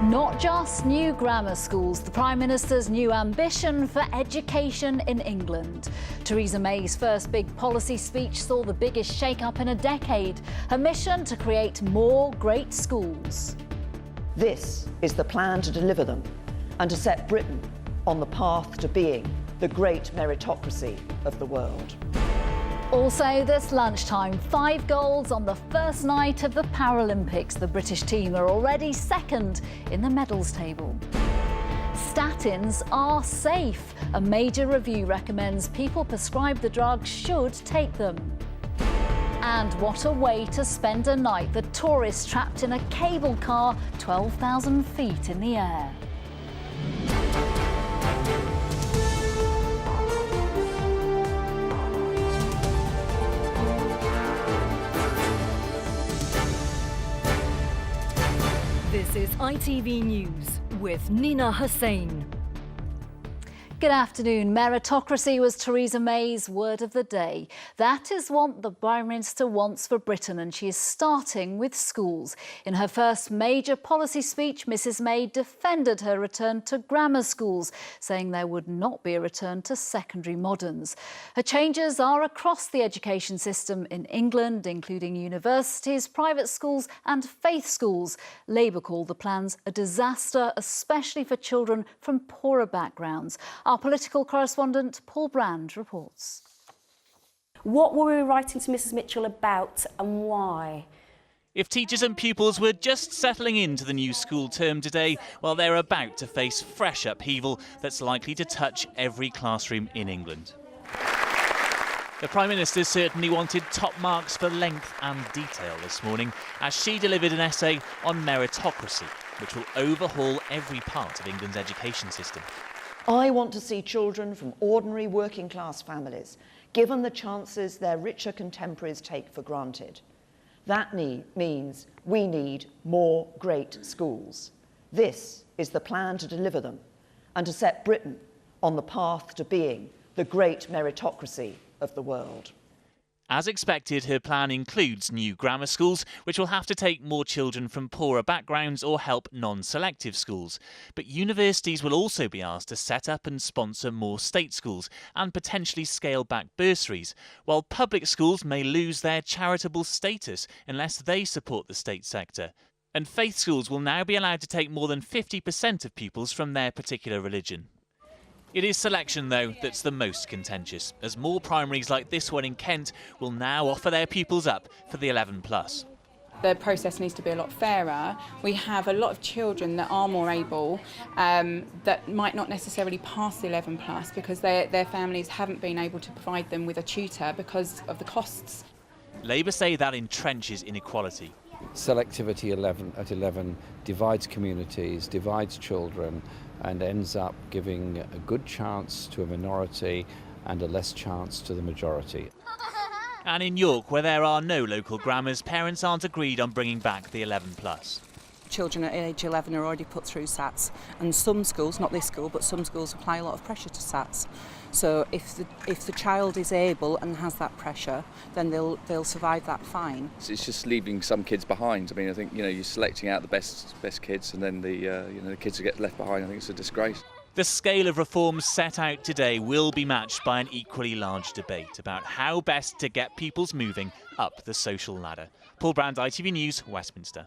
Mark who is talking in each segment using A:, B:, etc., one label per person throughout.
A: Not just new grammar schools, the Prime Minister's new ambition for education in England. Theresa May's first big policy speech saw the biggest shake-up in a decade. Her mission to create more great schools.
B: This is the plan to deliver them and to set Britain on the path to being the great meritocracy of the world.
A: Also this lunchtime, 5 goals on the first night of the Paralympics. The British team are already second in the medals table. Statins are safe. A major review recommends people prescribed the drug should take them. And what a way to spend a night. The tourist trapped in a cable car 12,000 feet in the air.
C: This is ITV News with Nina Hussain.
A: Good afternoon. Meritocracy was Theresa May's word of the day. That is what the Prime Minister wants for Britain, and she is starting with schools. In her first major policy speech, Mrs May defended her return to grammar schools, saying there would not be a return to secondary moderns. Her changes are across the education system in England, including universities, private schools and faith schools. Labour called the plans a disaster, especially for children from poorer backgrounds. Our political correspondent Paul Brand reports.
D: What were we writing to Mrs Mitchell about and why?
E: If teachers and pupils were just settling into the new school term today, well, they're about to face fresh upheaval that's likely to touch every classroom in England. The Prime Minister certainly wanted top marks for length and detail this morning as she delivered an essay on meritocracy, which will overhaul every part of England's education system.
B: I want to see children from ordinary working class families given the chances their richer contemporaries take for granted. That means we need more great schools. This is the plan to deliver them and to set Britain on the path to being the great meritocracy of the world.
E: As expected, her plan includes new grammar schools, which will have to take more children from poorer backgrounds or help non-selective schools. But universities will also be asked to set up and sponsor more state schools and potentially scale back bursaries, while public schools may lose their charitable status unless they support the state sector. And faith schools will now be allowed to take more than 50% of pupils from their particular religion. It is selection, though, that's the most contentious, as more primaries like this one in Kent will now offer their pupils up for the 11+.
F: The process needs to be a lot fairer. We have a lot of children that are more able that might not necessarily pass the 11+ because their families haven't been able to provide them with a tutor because of the costs.
E: Labour say that entrenches inequality.
G: Selectivity at 11 divides communities, divides children, and ends up giving a good chance to a minority and a less chance to the majority.
E: And in York, where there are no local grammars, parents aren't agreed on bringing back the 11+.
H: Children at age 11 are already put through SATs, and some schools, not this school, but some schools apply a lot of pressure to SATs. So if the child is able and has that pressure, then they'll survive that fine.
I: It's just leaving some kids behind. I mean, I think you're selecting out the best kids, and then the kids who get left behind. I think it's a disgrace.
E: The scale of reforms set out today will be matched by an equally large debate about how best to get pupils moving up the social ladder. Paul Brand, ITV News, Westminster.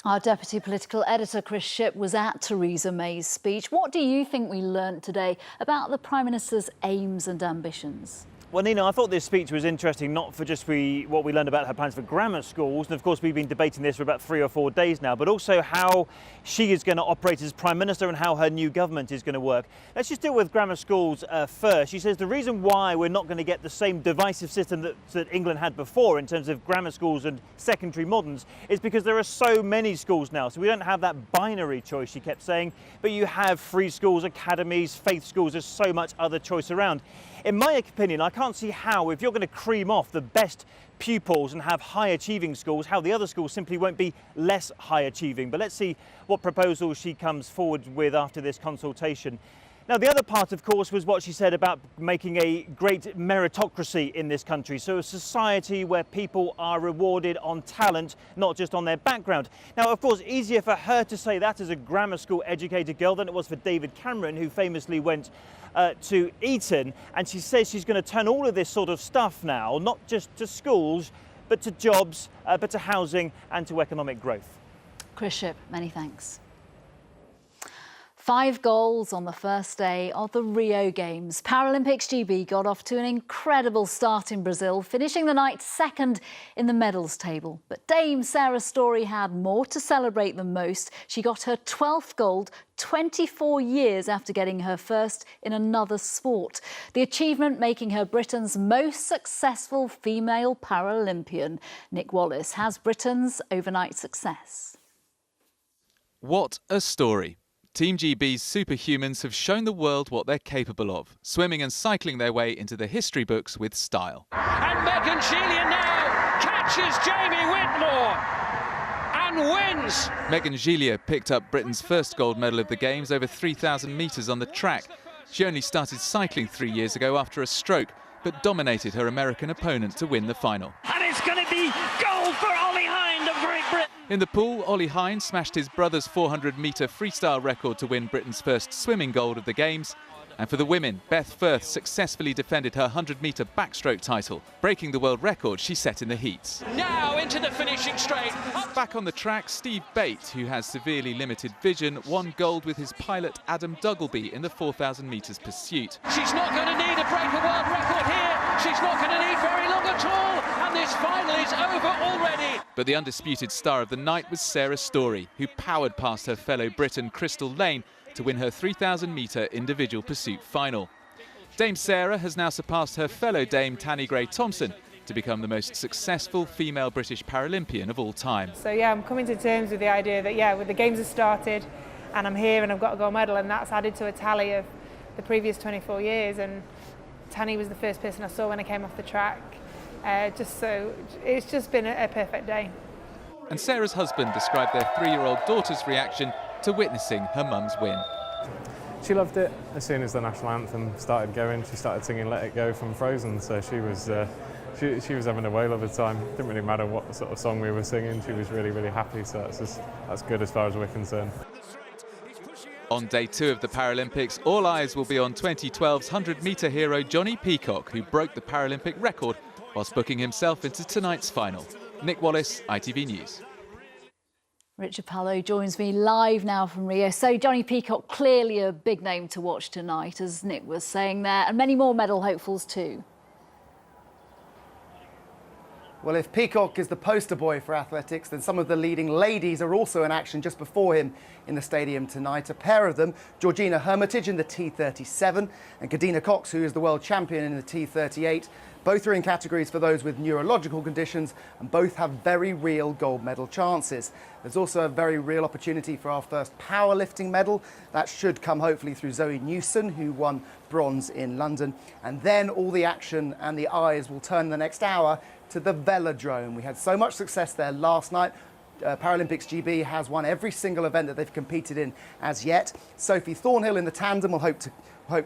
A: Our Deputy Political Editor Chris Shipp was at Theresa May's speech. What do you think we learnt today about the Prime Minister's aims and ambitions?
J: Well, Nina, I thought this speech was interesting, not for just what we learned about her plans for grammar schools, and of course we've been debating this for about 3 or 4 days now, but also how she is going to operate as Prime Minister and how her new government is going to work. Let's just deal with grammar schools first. She says the reason why we're not going to get the same divisive system that England had before in terms of grammar schools and secondary moderns is because there are so many schools now, so we don't have that binary choice, she kept saying, but you have free schools, academies, faith schools, there's so much other choice around. In my opinion, I can't see how, if you're going to cream off the best pupils and have high achieving schools, how the other schools simply won't be less high achieving. But let's see what proposals she comes forward with after this consultation. Now, the other part, of course, was what she said about making a great meritocracy in this country. So a society where people are rewarded on talent, not just on their background. Now, of course, easier for her to say that as a grammar school educated girl than it was for David Cameron, who famously went to Eton. And she says she's going to turn all of this sort of stuff now, not just to schools, but to jobs, but to housing and to economic growth.
A: Chris Shipp, many thanks. 5 goals on the first day of the Rio Games. Paralympics GB got off to an incredible start in Brazil, finishing the night second in the medals table. But Dame Sarah Storey had more to celebrate than most. She got her 12th gold 24 years after getting her first in another sport. The achievement making her Britain's most successful female Paralympian. Nick Wallace has Britain's overnight success.
K: What a story. Team GB's superhumans have shown the world what they're capable of, swimming and cycling their way into the history books with style.
L: And Megan Gillian now catches Jamie Whitmore and wins.
K: Megan Gillian picked up Britain's first gold medal of the Games over 3,000 metres on the track. She only started cycling 3 years ago after a stroke, but dominated her American opponent to win the final.
L: And it's going to be gold for Ollie Hind of Great Britain.
K: In the pool, Ollie Hind smashed his brother's 400-metre freestyle record to win Britain's first swimming gold of the Games. And for the women, Beth Firth successfully defended her 100-metre backstroke title, breaking the world record she set in the heats.
L: Now into the finishing straight.
K: Back on the track, Steve Bate, who has severely limited vision, won gold with his pilot Adam Duggleby in the 4,000 metres pursuit.
L: She's not going to need a break a world record here. She's not going to need very long at all. And this final is over already.
K: But the undisputed star of the night was Sarah Storey, who powered past her fellow Briton Crystal Lane to win her 3,000-metre individual pursuit final. Dame Sarah has now surpassed her fellow Dame Tanni Gray-Thompson to become the most successful female British Paralympian of all time.
M: So yeah, I'm coming to terms with the idea that with the Games have started and I'm here and I've got a gold medal, and that's added to a tally of the previous 24 years, and Tanni was the first person I saw when I came off the track. So it's just been a perfect day.
K: And Sarah's husband described their 3-year-old daughter's reaction to witnessing her mum's win.
N: She loved it. As soon as the national anthem started going, she started singing Let It Go from Frozen, so she was having a whale of a time. Didn't really matter what sort of song we were singing, she was really, really happy, so that's good as far as we're concerned.
K: On day 2 of the Paralympics, all eyes will be on 2012's 100-metre hero Johnny Peacock, who broke the Paralympic record whilst booking himself into tonight's final. Nick Wallace, ITV News.
A: Richard Pallow joins me live now from Rio. So Johnny Peacock, clearly a big name to watch tonight, as Nick was saying there, and many more medal hopefuls too.
O: Well, if Peacock is the poster boy for athletics, then some of the leading ladies are also in action just before him in the stadium tonight. A pair of them, Georgina Hermitage in the T37 and Kadina Cox, who is the world champion in the T38. Both are in categories for those with neurological conditions, and both have very real gold medal chances. There's also a very real opportunity for our first powerlifting medal. That should come hopefully through Zoe Newson, who won bronze in London. And then all the action and the eyes will turn in the next hour to the velodrome. We had so much success there last night. Paralympics GB has won every single event that they've competed in as yet. Sophie Thornhill in the tandem will hope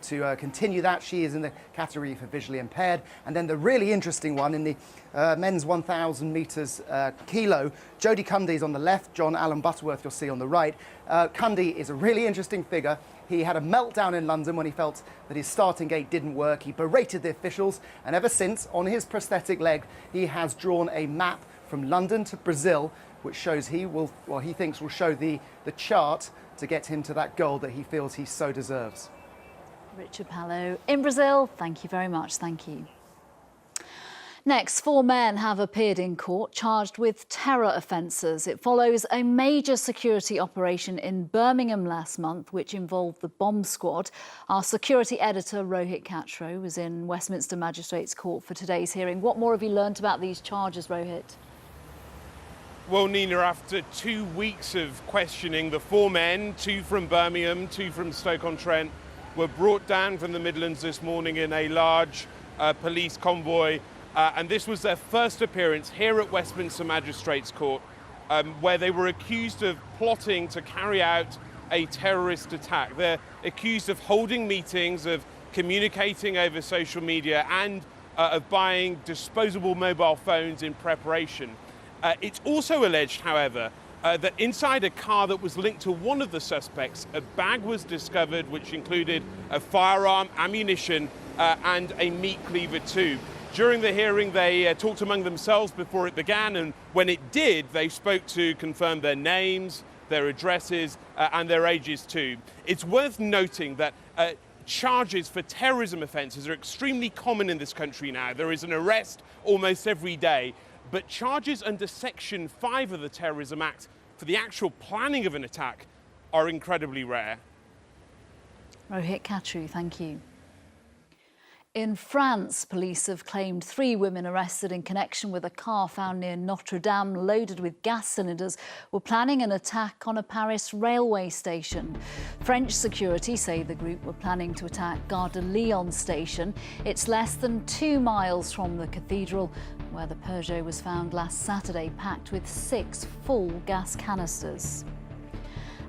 O: to continue that. She is in the category for visually impaired. And then the really interesting one in the men's 1,000 metres kilo, Jodie Cundy is on the left, John Allen Butterworth you'll see on the right. Cundy is a really interesting figure. He had a meltdown in London when he felt that his starting gate didn't work. He berated the officials, and ever since, on his prosthetic leg, he has drawn a map from London to Brazil, which shows he thinks will show the chart to get him to that goal that he feels he so deserves.
A: Richard Pallow in Brazil, thank you very much, thank you. Next, 4 men have appeared in court charged with terror offences. It follows a major security operation in Birmingham last month, which involved the bomb squad. Our security editor, Rohit Kachro, was in Westminster Magistrates Court for today's hearing. What more have you learnt about these charges, Rohit?
P: Well, Nina, after 2 weeks of questioning, the 4 men, 2 from Birmingham, 2 from Stoke-on-Trent, were brought down from the Midlands this morning in a large police convoy. And this was their first appearance here at Westminster Magistrates Court, where they were accused of plotting to carry out a terrorist attack. They're accused of holding meetings, of communicating over social media, and of buying disposable mobile phones in preparation. It's also alleged, however, that inside a car that was linked to one of the suspects, a bag was discovered which included a firearm, ammunition, and a meat cleaver too. During the hearing, they talked among themselves before it began, and when it did, they spoke to confirm their names, their addresses, and their ages too. It's worth noting that charges for terrorism offences are extremely common in this country now. There is an arrest almost every day. But charges under Section 5 of the Terrorism Act for the actual planning of an attack are incredibly rare.
A: Rohit Khatru, thank you. In France, police have claimed 3 women arrested in connection with a car found near Notre Dame loaded with gas cylinders were planning an attack on a Paris railway station. French security say the group were planning to attack Gare de Lyon station. It's less than 2 miles from the cathedral, where the Peugeot was found last Saturday packed with 6 full gas canisters.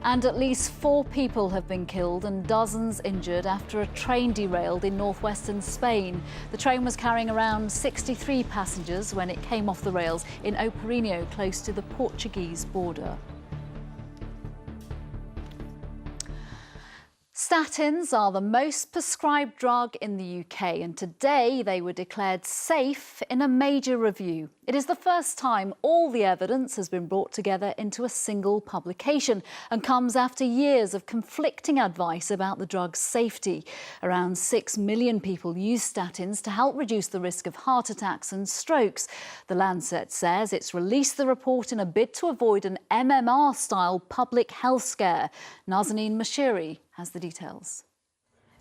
A: And at least 4 people have been killed and dozens injured after a train derailed in northwestern Spain. The train was carrying around 63 passengers when it came off the rails in O Parinho, close to the Portuguese border. Statins are the most prescribed drug in the UK, and today they were declared safe in a major review. It is the first time all the evidence has been brought together into a single publication and comes after years of conflicting advice about the drug's safety. Around 6 million people use statins to help reduce the risk of heart attacks and strokes. The Lancet says it's released the report in a bid to avoid an MMR-style public health scare. Nazanin Mashiri has the details.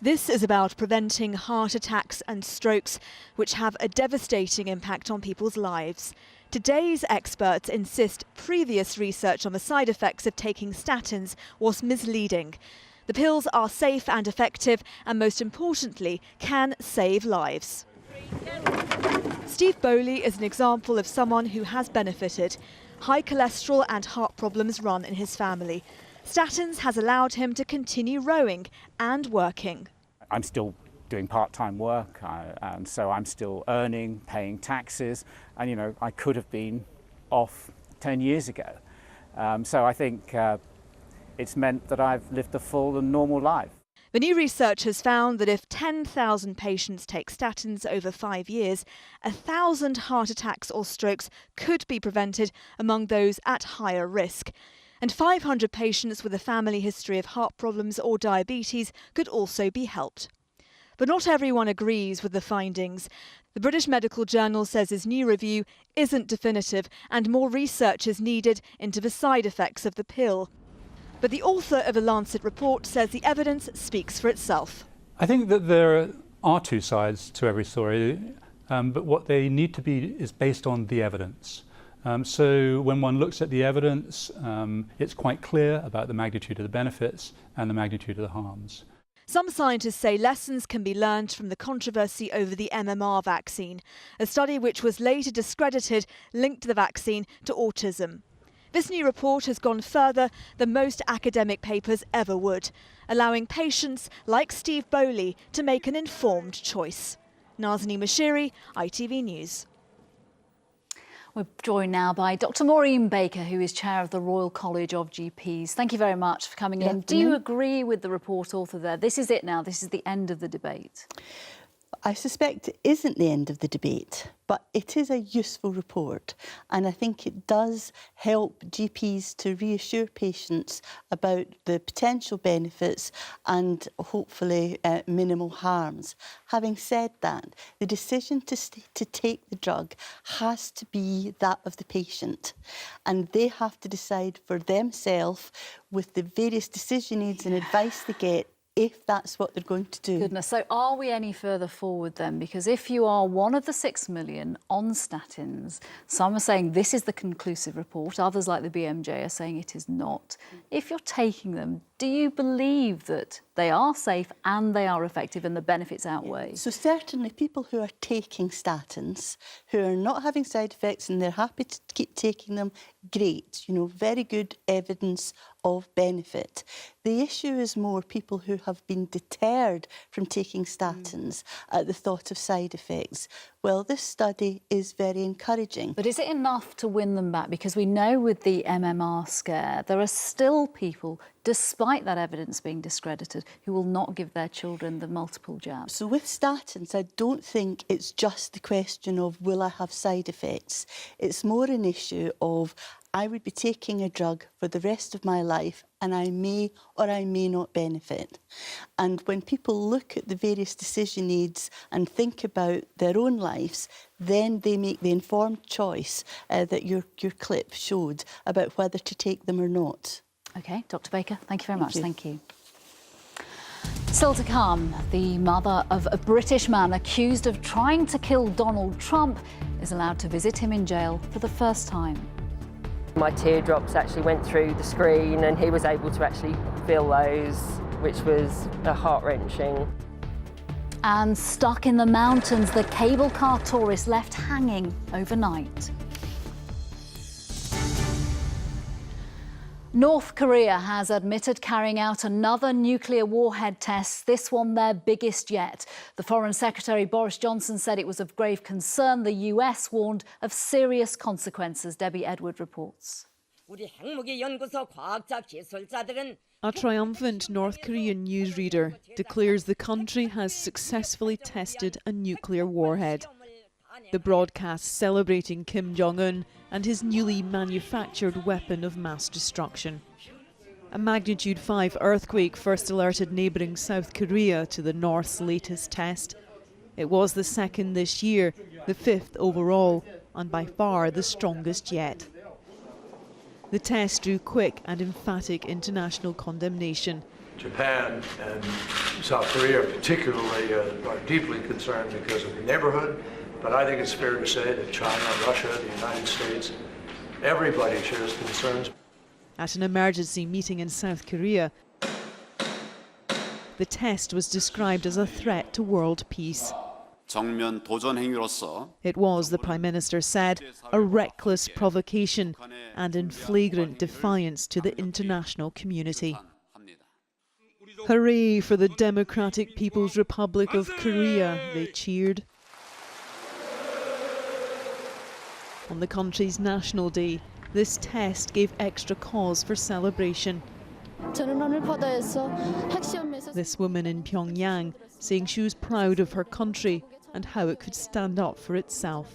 Q: This is about preventing heart attacks and strokes, which have a devastating impact on people's lives. Today's experts insist previous research on the side effects of taking statins was misleading. The pills are safe and effective, and most importantly, can save lives. Steve Bowley is an example of someone who has benefited. High cholesterol and heart problems run in his family. Statins has allowed him to continue rowing and working.
R: I'm still doing part-time work, and so I'm still earning, paying taxes, and I could have been off 10 years ago. So I think it's meant that I've lived a full and normal life.
Q: The new research has found that if 10,000 patients take statins over 5 years, 1,000 heart attacks or strokes could be prevented among those at higher risk. And 500 patients with a family history of heart problems or diabetes could also be helped. But not everyone agrees with the findings. The British Medical Journal says his new review isn't definitive and more research is needed into the side effects of the pill. But the author of the Lancet report says the evidence speaks for itself.
S: I think that there are 2 sides to every story, but what they need to be is based on the evidence. So when one looks at the evidence, it's quite clear about the magnitude of the benefits and the magnitude of the harms.
Q: Some scientists say lessons can be learned from the controversy over the MMR vaccine, a study which was later discredited linked the vaccine to autism. This new report has gone further than most academic papers ever would, allowing patients like Steve Bowley to make an informed choice. Nazanin Mashiri, ITV News.
A: We're joined now by Dr. Maureen Baker, who is chair of the Royal College of GPs. Thank you very much for coming in. Do you agree with the report author there? This is it now. This is the end of the debate.
T: I suspect it isn't the end of the debate, but it is a useful report, and I think it does help GPs to reassure patients about the potential benefits and hopefully minimal harms. Having said that, the decision to take the drug has to be that of the patient, and they have to decide for themselves with the various decision aids and advice they get if that's what they're going to do.
A: Goodness, so are we any further forward then? Because if you are one of the 6 million on statins, some are saying this is the conclusive report, others like the BMJ are saying it is not. If you're taking them, Do you believe that they are safe and they are effective and the benefits outweigh?
T: So certainly people who are taking statins, who are not having side effects and they're happy to keep taking them, great, you know, very good evidence of benefit. The issue is more people who have been deterred from taking statins at the thought of side effects. Well, this study is very encouraging.
A: But is it enough to win them back? Because we know with the MMR scare, there are still people, despite that evidence being discredited, who will not give their children the multiple jabs.
T: So with statins, I don't think it's just the question of will I have side effects. It's more an issue of I would be taking a drug for the rest of my life and I may or I may not benefit. And when people look at the various decision aids and think about their own lives, then they make the informed choice that your clip showed about whether to take them or not.
A: OK, Dr Baker, thank you very much. Thank you. Still to come, the mother of a British man accused of trying to kill Donald Trump is allowed to visit him in jail for the first time.
U: My teardrops actually went through the screen and he was able to actually feel those, which was heart-wrenching.
A: And stuck in the mountains, the cable car tourist left hanging overnight. North Korea has admitted carrying out another nuclear warhead test, this one their biggest yet. The Foreign Secretary Boris Johnson said it was of grave concern. The US warned of serious consequences. Debbie Edward reports.
V: A triumphant North Korean newsreader declares the country has successfully tested a nuclear warhead. The broadcast celebrating Kim Jong-un and his newly manufactured weapon of mass destruction. A magnitude 5 earthquake first alerted neighbouring South Korea to the North's latest test. It was the second this year, the 5th overall, and by far the strongest yet. The test drew quick and emphatic international condemnation.
W: Japan and South Korea particularly are deeply concerned because of the neighborhood. But I think it's fair to say that China, Russia, the United States, everybody shares concerns.
V: At an emergency meeting in South Korea, the test was described as a threat to world peace. It was, the Prime Minister said, a reckless provocation and in flagrant defiance to the international community. Hooray for the Democratic People's Republic of Korea, they cheered. On the country's National Day, this test gave extra cause for celebration. This woman in Pyongyang saying she was proud of her country and how it could stand up for itself.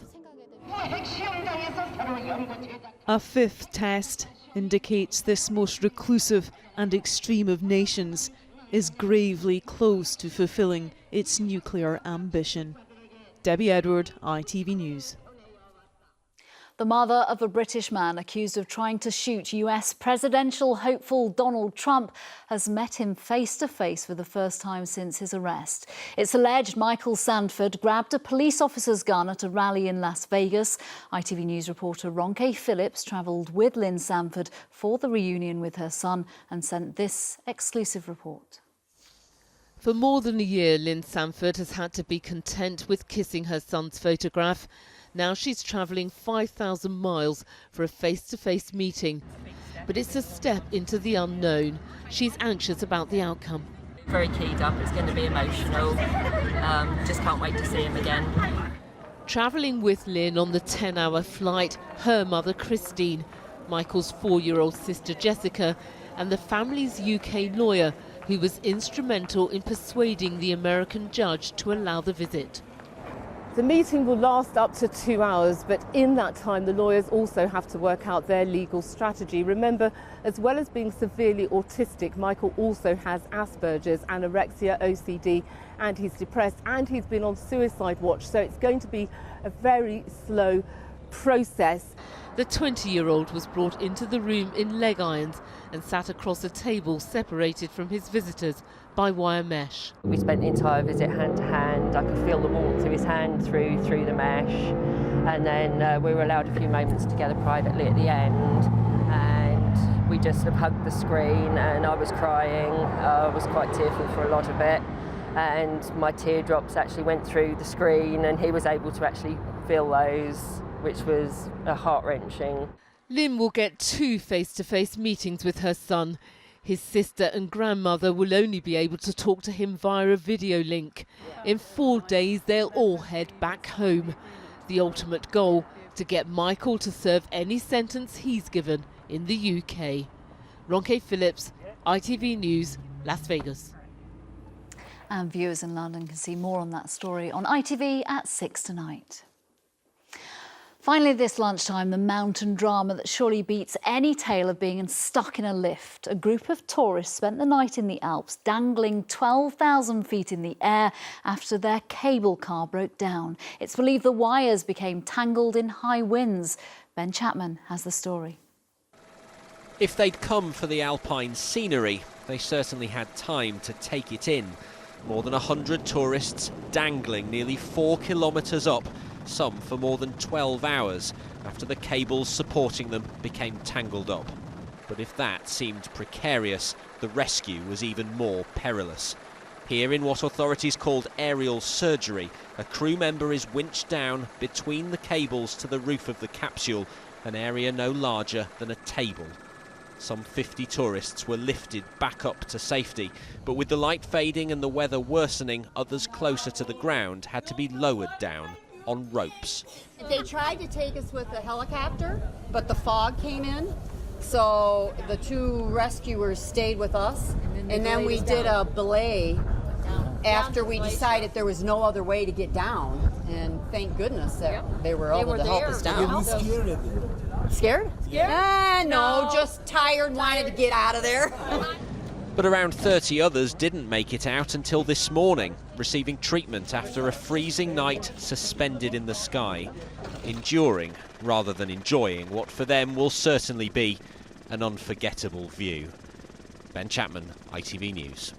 V: A 5th test indicates this most reclusive and extreme of nations is gravely close to fulfilling its nuclear ambition. Debbie Edward, ITV News.
A: The mother of a British man accused of trying to shoot US presidential hopeful Donald Trump has met him face to face for the first time since his arrest. It's alleged Michael Sandford grabbed a police officer's gun at a rally in Las Vegas. ITV News reporter Ronke Phillips travelled with Lynn Sandford for the reunion with her son and sent this exclusive report.
X: For more than a year, Lynn Sandford has had to be content with kissing her son's photograph. Now she's travelling 5,000 miles for a face-to-face meeting. But it's a step into the unknown. She's anxious about the outcome.
Y: Very keyed up, it's going to be emotional. Just can't wait to see him again.
X: Travelling with Lynn on the 10-hour flight, her mother Christine, Michael's 4-year-old sister Jessica, and the family's UK lawyer, who was instrumental in persuading the American judge to allow the visit.
Z: The meeting will last up to 2 hours, but in that time the lawyers also have to work out their legal strategy. Remember, as well as being severely autistic, Michael also has Asperger's, anorexia, OCD, and he's depressed, and he's been on suicide watch, so it's going to be a very slow process.
X: The 20-year-old was brought into the room in leg irons and sat across a table separated from his visitors by wire mesh.
U: We spent the entire visit hand to hand. I could feel the warmth of his hand through the mesh, and then we were allowed a few moments together privately at the end, and we just have hugged the screen, and I was crying. I was quite tearful for a lot of it, and my teardrops actually went through the screen, and he was able to actually feel those, which was heart-wrenching.
X: Lynn will get 2 face-to-face meetings with her son. His sister and grandmother will only be able to talk to him via a video link. In 4 days, they'll all head back home. The ultimate goal, to get Michael to serve any sentence he's given in the UK. Ronke Phillips, ITV News, Las Vegas.
A: And viewers in London can see more on that story on ITV at 6 tonight. Finally, this lunchtime, the mountain drama that surely beats any tale of being stuck in a lift. A group of tourists spent the night in the Alps, dangling 12,000 feet in the air after their cable car broke down. It's believed the wires became tangled in high winds. Ben Chapman has the story.
B: If they'd come for the Alpine scenery, they certainly had time to take it in. More than 100 tourists dangling nearly 4 kilometres up, some for more than 12 hours, after the cables supporting them became tangled up. But if that seemed precarious, the rescue was even more perilous. Here in what authorities called aerial surgery, a crew member is winched down between the cables to the roof of the capsule, an area no larger than a table. Some 50 tourists were lifted back up to safety, but with the light fading and the weather worsening, others closer to the ground had to be lowered down on ropes.
C: They tried to take us with a helicopter, but the fog came in, so the 2 rescuers stayed with us, and then we did a belay after we decided there was no other way to get down, and thank goodness that they were able to help us down. Scared? No, just tired, wanted to get out of there.
B: But around 30 others didn't make it out until this morning, receiving treatment after a freezing night suspended in the sky, enduring rather than enjoying what for them will certainly be an unforgettable view. Ben Chapman, ITV News.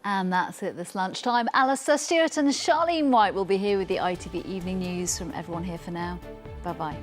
A: And that's it this lunchtime. Alistair Stewart and Charlene White will be here with the ITV Evening News. From everyone here for now, bye-bye.